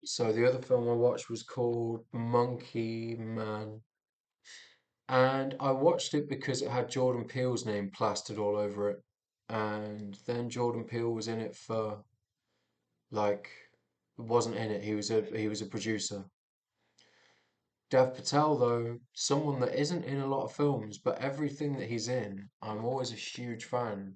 So the other film I watched was called Monkey Man. And I watched it because it had Jordan Peele's name plastered all over it. And then Jordan Peele was in it for like wasn't in it. He was a producer. Dev Patel though, someone that isn't in a lot of films, but everything that he's in, I'm always a huge fan.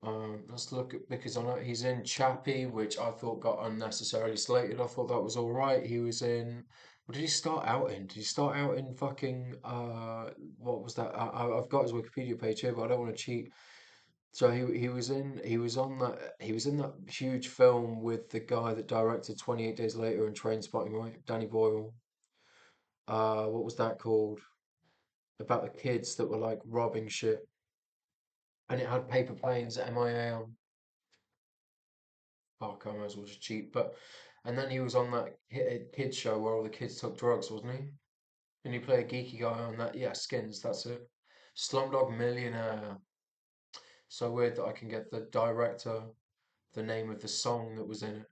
Let's look at because I know he's in Chappie, which I thought got unnecessarily slated. I thought that was all right. He was in. What did he start out in? Did he start out in fucking what was that? I've got his Wikipedia page here, but I don't want to cheat. So he was in that huge film with the guy that directed 28 Days Later and Trainspotting, right? Danny Boyle. What was that called? About the kids that were like robbing shit, and it had paper planes MIA on. Fuck, I might as well just cheat. But and then he was on that kids show where all the kids took drugs, wasn't he? And he played a geeky guy on that. Yeah, Skins. That's it. Slumdog Millionaire. So weird that I can get the director, the name of the song that was in it,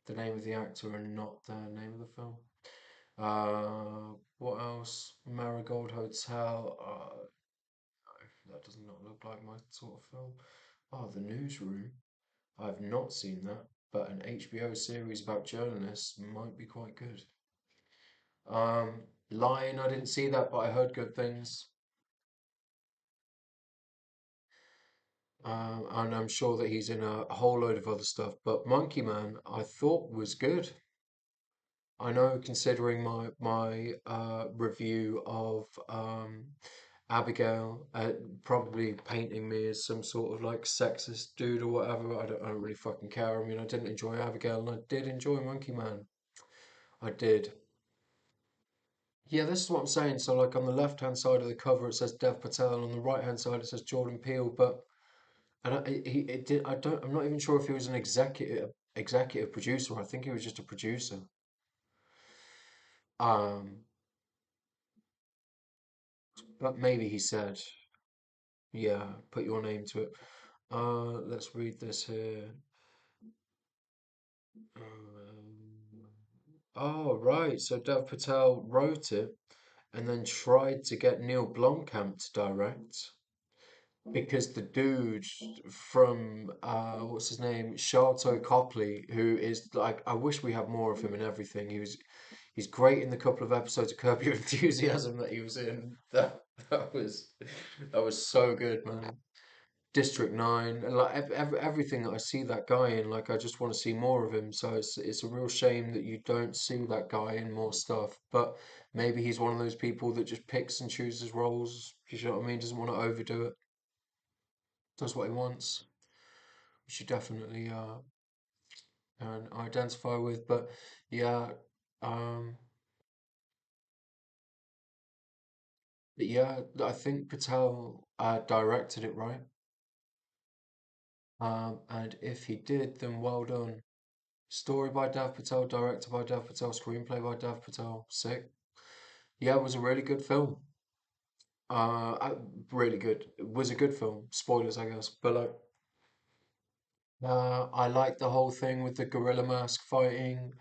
the name of the actor, and not the name of the film. What else? Marigold Hotel. That does not look like my sort of film. Oh, The Newsroom. I've not seen that, but an HBO series about journalists might be quite good. Lion, I didn't see that, but I heard good things. And I'm sure that he's in a whole load of other stuff. But Monkey Man, I thought was good. I know, considering my review of Abigail, probably painting me as some sort of like sexist dude or whatever. I don't really fucking care. I mean, I didn't enjoy Abigail, and I did enjoy Monkey Man. I did. Yeah, this is what I'm saying. So, like on the left-hand side of the cover, it says Dev Patel, and on the right-hand side, it says Jordan Peele. But and it did. I don't. I'm not even sure if he was an executive producer. I think he was just a producer. Um, but maybe he said, "Yeah, put your name to it." Let's read this here. Oh, right. So Dev Patel wrote it and then tried to get Neil Blomkamp to direct. Because the dude from what's his name, Sharlto Copley, who is like, I wish we had more of him in everything. He's great in the couple of episodes of Curb Your Enthusiasm that he was in. That was so good, man. District 9, and like everything that I see that guy in, like I just want to see more of him. So it's a real shame that you don't see that guy in more stuff. But maybe he's one of those people that just picks and chooses roles. You know what I mean? Doesn't want to overdo it. Does what he wants. We should definitely and identify with. But yeah, um, but yeah, I think Patel directed it right. And if he did, then well done. Story by Dev Patel, directed by Dev Patel, screenplay by Dev Patel. Sick. Yeah, it was a really good film. Really good. It was a good film. Spoilers, I guess. But like, I like the whole thing with the gorilla mask fighting.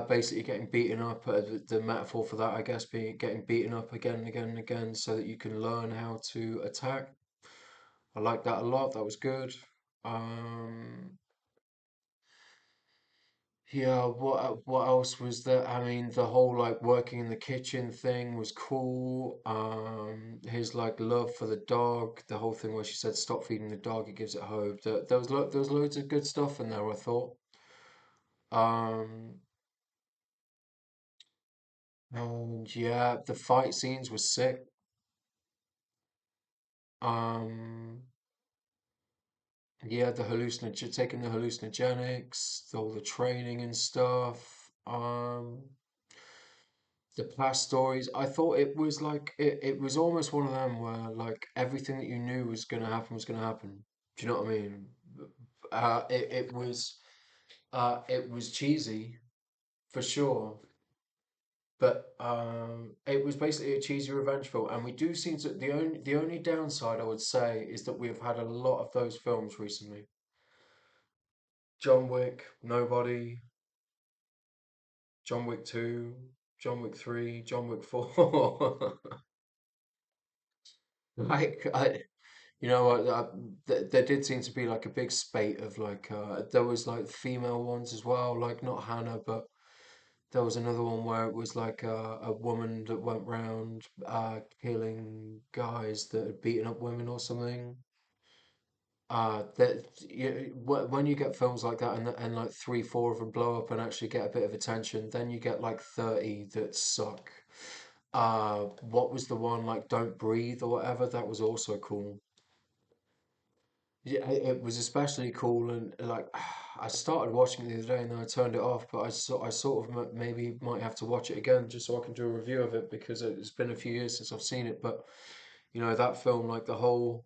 Basically getting beaten up. The metaphor for that, I guess, being getting beaten up again and again and again, so that you can learn how to attack. I like that a lot. That was good. Um, yeah. What else was there? I mean, the whole like working in the kitchen thing was cool. His like love for the dog. The whole thing where she said, "Stop feeding the dog. It gives it hope." There was loads of good stuff in there, I thought. Um, and yeah, the fight scenes were sick. Um, yeah, taking the hallucinogenics, all the training and stuff. The past stories. I thought it was like it was almost one of them where like everything that you knew was gonna happen was gonna happen. Do you know what I mean? It was cheesy for sure, but it was basically a cheesy revenge film, and we do seem to the only downside I would say is that we've had a lot of those films recently. John Wick, Nobody. John Wick 2, John Wick 3, John Wick 4. Like you know what? There did seem to be like a big spate of like there was like female ones as well, like not Hannah, but there was another one where it was like a woman that went round killing guys that had beaten up women or something. That when you get films like that and like three, four of them blow up and actually get a bit of attention, then you get like 30 that suck. What was the one like Don't Breathe or whatever? That was also cool. Yeah, it was especially cool and like I started watching it the other day and then I turned it off, but I sort of maybe might have to watch it again just so I can do a review of it because it's been a few years since I've seen it. But you know that film, like the whole,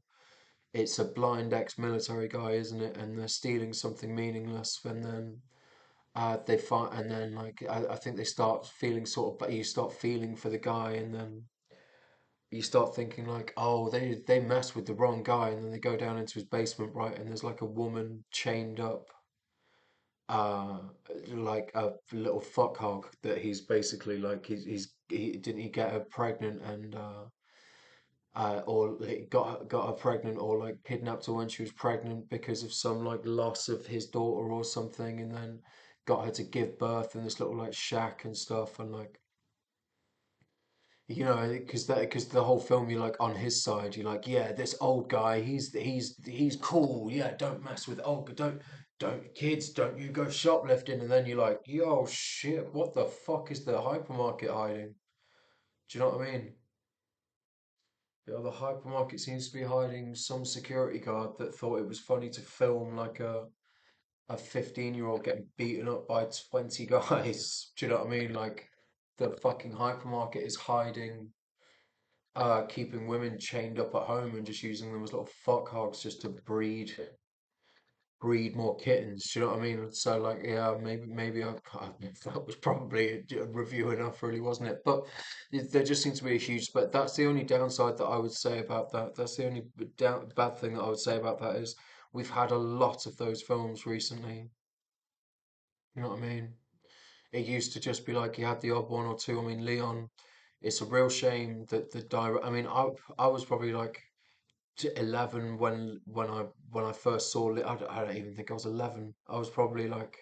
it's a blind ex-military guy, isn't it? And they're stealing something meaningless, and then they fight, and then like I think they start feeling sort of, but you start feeling for the guy, and then you start thinking like, oh, they mess with the wrong guy, and then they go down into his basement, right? And there's like a woman chained up, uh, like a little fuck hog that he's basically like he didn't he get her pregnant and or he got her pregnant or like kidnapped her when she was pregnant because of some like loss of his daughter or something, and then got her to give birth in this little like shack and stuff, and like you know, because the whole film you're like on his side. You're like, yeah, this old guy, he's cool. Yeah, don't mess with old. Don't kids. Don't you go shoplifting. And then you're like, yo, shit, what the fuck is the hypermarket hiding? Do you know what I mean? Yeah, the hypermarket seems to be hiding some security guard that thought it was funny to film like a 15-year-old getting beaten up by 20 guys. Do you know what I mean? Like the fucking hypermarket is hiding keeping women chained up at home and just using them as little fuck hogs just to breed more kittens. Do you know what I mean? So like, yeah, maybe that was probably a review enough, really, wasn't it? But there just seems to be a huge. But that's the only downside that I would say about that. That's the only bad thing that I would say about that is we've had a lot of those films recently. You know what I mean? It used to just be like you had the odd one or two. I mean, Leon. It's a real shame that the direct. I mean, I was probably like 11 when I first saw it. I don't even think I was 11. I was probably like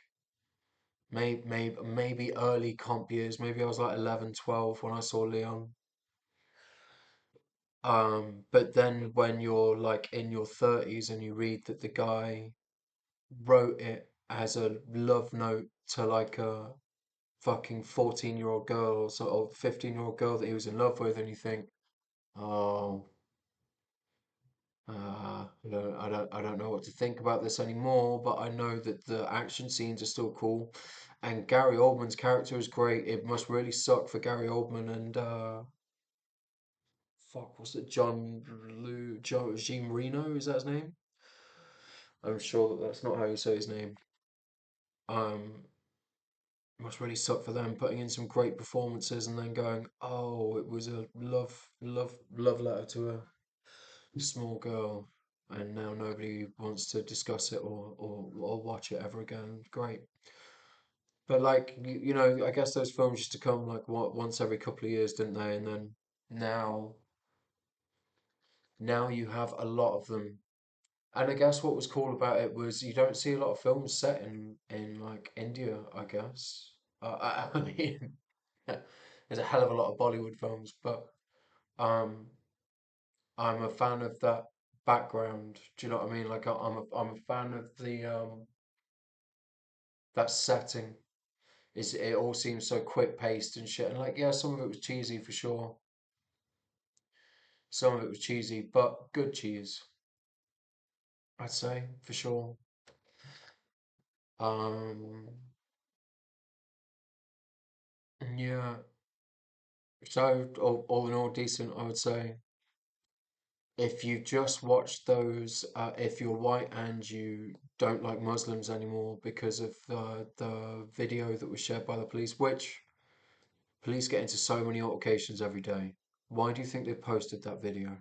maybe early comp years. Maybe I was like 11, 12 when I saw Leon. But then when you're like in your 30s and you read that the guy wrote it as a love note to like a fucking 14-year-old girl or so, or 15-year-old girl that he was in love with, and you think, oh. I don't know what to think about this anymore, but I know that the action scenes are still cool, and Gary Oldman's character is great. It must really suck for Gary Oldman and fuck, what's it, Jean Reno? Is that his name? I'm sure that that's not how you say his name. Um, must really suck for them putting in some great performances and then going, oh, it was a love letter to a small girl, and now nobody wants to discuss it or watch it ever again. Great. But like you know, I guess those films used to come like once every couple of years, didn't they? And then now now you have a lot of them. And I guess what was cool about it was you don't see a lot of films set in like India, I guess. I mean, there's a hell of a lot of Bollywood films, but um, I'm a fan of that background. Do you know what I mean? Like I'm a fan of the that setting. It all seems so quick paced and shit. And like yeah, some of it was cheesy for sure. Some of it was cheesy, but good cheese, I'd say for sure. Um, yeah. So all in all, decent, I would say. If you just watch those, if you're white and you don't like Muslims anymore because of the video that was shared by the police, which police get into so many altercations every day. Why do you think they posted that video?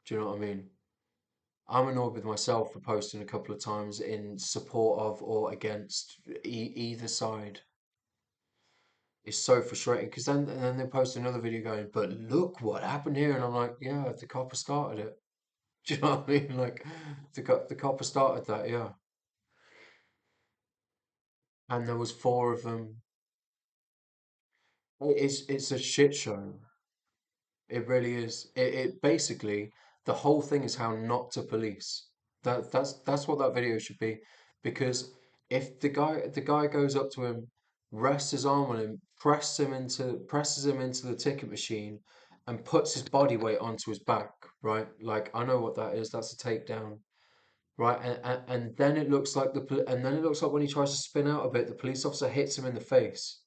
Do you know what I mean? I'm annoyed with myself for posting a couple of times in support of or against either side. It's so frustrating because then they post another video going, but look what happened here, and I'm like, yeah, the copper started it. Do you know what I mean? Like the copper started that, yeah. And there was four of them. It's a shit show. It really is. It basically the whole thing is how not to police. That's what that video should be. Because if the guy goes up to him, rests his arm on him, presses him into the ticket machine, and puts his body weight onto his back, right? Like I know what that is. That's a takedown, right? And then it looks like and then it looks like when he tries to spin out a bit, the police officer hits him in the face.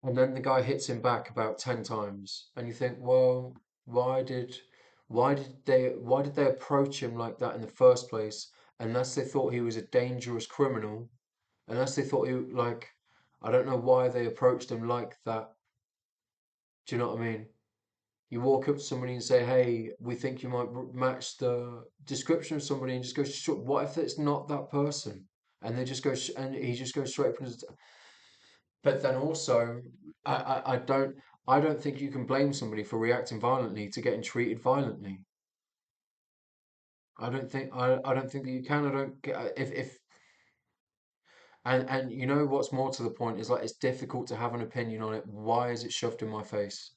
And then the guy hits him back about 10 times. And you think, well, why did why did they approach him like that in the first place? Unless they thought he was a dangerous criminal, unless they thought he like I don't know why they approached him like that. Do you know what I mean? You walk up to somebody and say, "Hey, we think you might match the description of somebody," and just go, "Sure, what if it's not that person?" And they just go, and he just goes straight from his. But then also, I don't think you can blame somebody for reacting violently to getting treated violently. I don't think that you can. I don't get if and you know what's more to the point is like it's difficult to have an opinion on it. Why is it shoved in my face?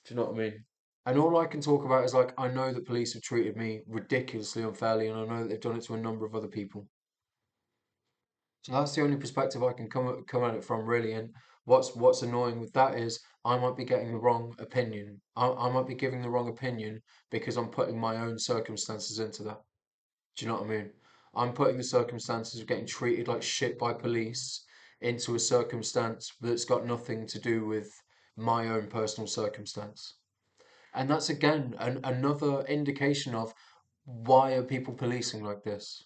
Do you know what I mean? And all I can talk about is like I know that police have treated me ridiculously unfairly, and I know that they've done it to a number of other people. So that's the only perspective I can come at it from, really. And what's annoying with that is I might be getting the wrong opinion. I might be giving the wrong opinion because I'm putting my own circumstances into that. Do you know what I mean? I'm putting the circumstances of getting treated like shit by police into a circumstance that's got nothing to do with my own personal circumstance. And that's again another indication of why are people policing like this?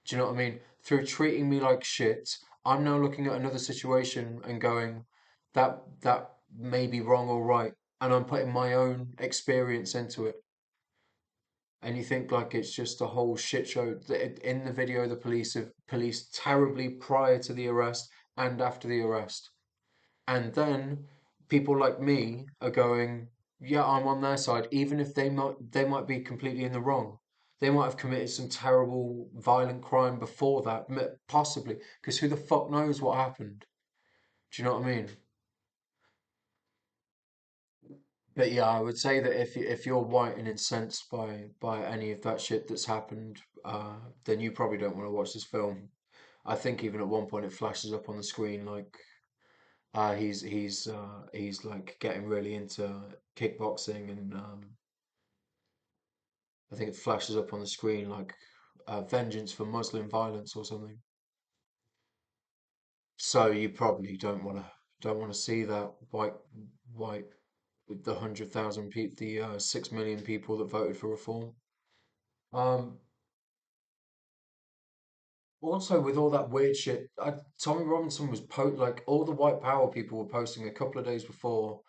Do you know what I mean? Through treating me like shit, I'm now looking at another situation and going, that may be wrong or right, and I'm putting my own experience into it. And you think like it's just a whole shit show. In the video, the police have policed terribly prior to the arrest and after the arrest. And then people like me are going, yeah, I'm on their side, even if they might be completely in the wrong. They might have committed some terrible violent crime before that, possibly, because who the fuck knows what happened? Do you know what I mean? But yeah, I would say that if you're white and incensed by any of that shit that's happened, then you probably don't want to watch this film. I think even at one point it flashes up on the screen like he's like getting really into kickboxing, and I think it flashes up on the screen like vengeance for Muslim violence or something. So you probably don't want to see that white with the 100,000 people, the 6 million people that voted for reform. Um, Also with all that weird shit, Tommy Robinson was like all the white power people were posting a couple of days before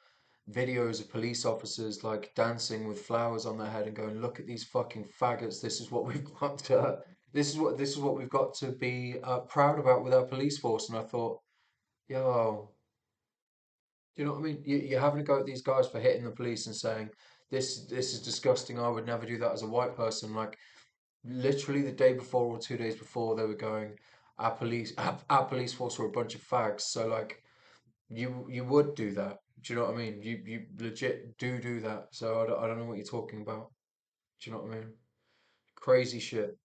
videos of police officers like dancing with flowers on their head and going, "Look at these fucking faggots! This is what we've got to. This is what we've got to be proud about with our police force." And I thought, yo, do you know what I mean? You're having to go at these guys for hitting the police and saying, "This is disgusting. I would never do that as a white person." Like literally the day before or 2 days before, they were going, our police force were a bunch of fags." So like you would do that. Do you know what I mean? You legit do that. So I don't know what you're talking about. Do you know what I mean? Crazy shit.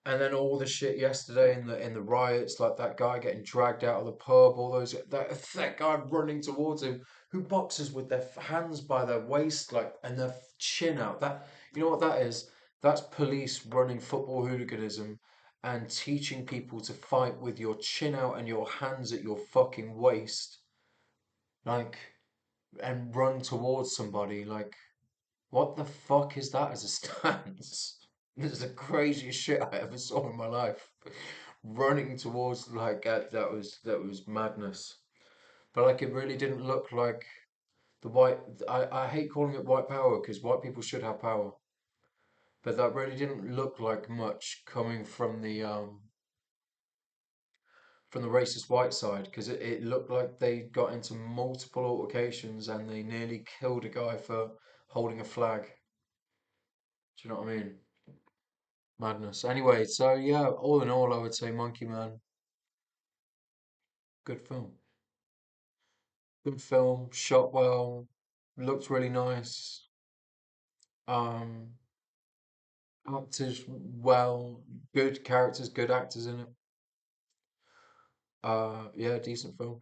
And then all the shit yesterday in the riots, like that guy getting dragged out of the pub, all those that guy running towards him, who boxes with their hands by their waist, like and their chin out. That you know what that is? That's police running football hooliganism and teaching people to fight with your chin out and your hands at your fucking waist, like and run towards somebody. Like what the fuck is that as a stance? This is the craziest shit I ever saw in my life. Running towards like that was madness. But like it really didn't look like the white. I hate calling it white power because white people should have power, but that really didn't look like much coming from the from the racist white side because it looked like they got into multiple altercations and they nearly killed a guy for holding a flag. Do you know what I mean? Madness. Anyway, so yeah, all in all, I would say Monkey Man, good film. Good film, shot well, looked really nice. Um, actors well, good characters, good actors in it. Yeah, decent film.